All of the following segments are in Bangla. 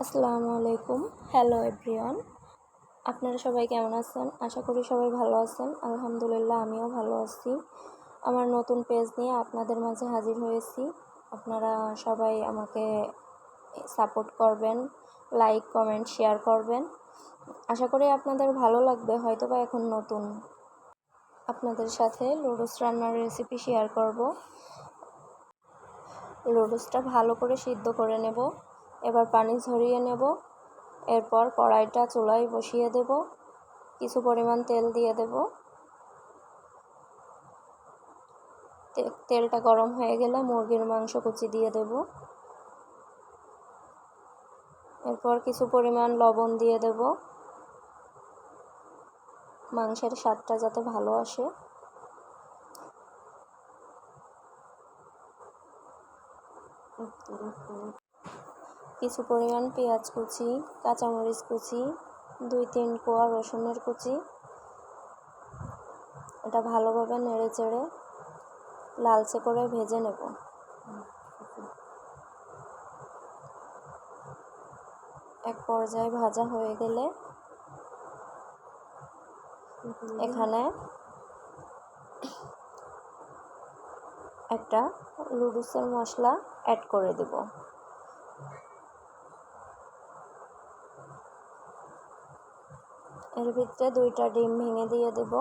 আসসালামু আলাইকুম। হ্যালো এভরিওয়ান, আপনারা সবাই কেমন আছেন? আশা করি সবাই ভালো আছেন। আলহামদুলিল্লাহ, আমিও ভালো আছি। আমার নতুন পেজ নিয়ে আপনাদের মাঝে হাজির হয়েছি। আপনারা সবাই আমাকে সাপোর্ট করবেন, লাইক, কমেন্ট, শেয়ার করবেন। আশা করি আপনাদের ভালো লাগবে। হয়তোবা এখন নতুন আপনাদের সাথে লুডুস রান্নার রেসিপি শেয়ার করব। লুডুসটা ভালো করে সিদ্ধ করে নেব। এবার পানি ঝরিয়ে নেব। এরপর কড়াইটা চুলায় বসিয়ে দেব। কিছু পরিমাণ তেল দিয়ে দেব। তেলটা গরম হয়ে গেলে মুরগির মাংস কুচি দিয়ে দেব। এরপর কিছু পরিমাণ লবণ দিয়ে দেব, মাংসের স্বাদটা যাতে ভালো আসে। কিছু পরিমাণ পেঁয়াজ কুচি, কাঁচামরিচ কুচি, 2-3 কোয়া রসুনের কুচি। এটা ভালোভাবে নেড়ে চেড়ে লালচে করে ভেজে নেব। এক পর্যায়ে ভাজা হয়ে গেলে এখানে একটা লুডুসের মশলা অ্যাড করে দেব। এর ভিতরে 2টা ডিম ভেঙে দিয়ে দেব।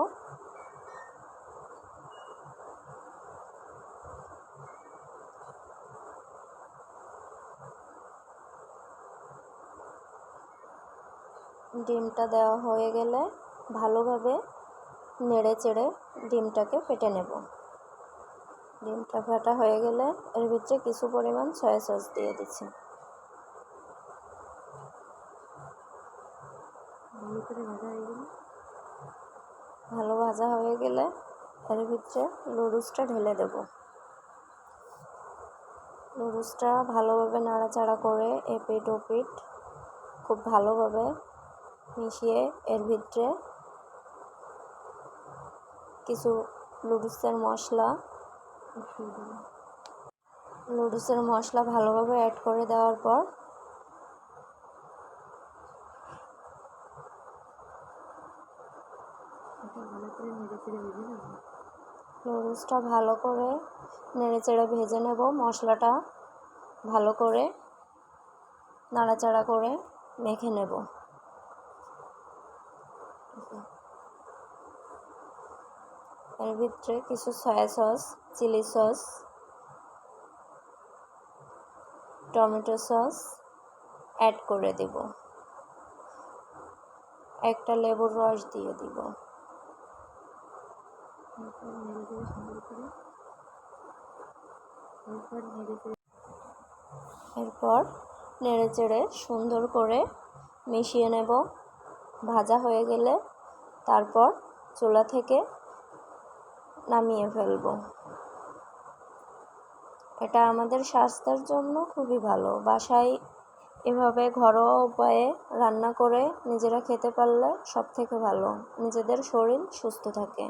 ডিমটা দেওয়া হয়ে গেলে ভালোভাবে নেড়ে চেড়ে ডিমটাকে ফেটে নেব। ডিমটা ফাটা হয়ে গেলে এর ভিতরে কিছু পরিমাণ সয়া সস দিয়ে দিচ্ছি। ভালো ভাজা হয়ে গেলে এর ভিতরে লুডুসটা ঢেলে দেব। লুডুসটা ভালোভাবে নাড়াচাড়া করে এপিট ওপিট খুব ভালোভাবে মিশিয়ে এর ভিতরে কিছু লুডুসের মশলা ভালোভাবে অ্যাড করে দেওয়ার পর লুডুসটা ভালো করে নেড়ে চেড়ে ভেজে নেব। মশলাটা ভালো করে নাড়াচাড়া করে মেখে নেব। এর ভিতরে কিছু soya sauce, chilli sauce, tomato sauce add করে দেব। একটা লেবুর রস দিয়ে দিব। এরপর নেড়ে চেড়ে সুন্দর করে মিশিয়ে নেব। ভাজা হয়ে গেলে তারপর চুলা থেকে নামিয়ে ফেলব। এটা আমাদের স্বাস্থ্যের জন্য খুবই ভালো। বাসায় এভাবে ঘরোয়া উপায়ে রান্না করে নিজেরা খেতে পারলে সব থেকে ভালো। নিজেদের শরীর সুস্থ থাকে।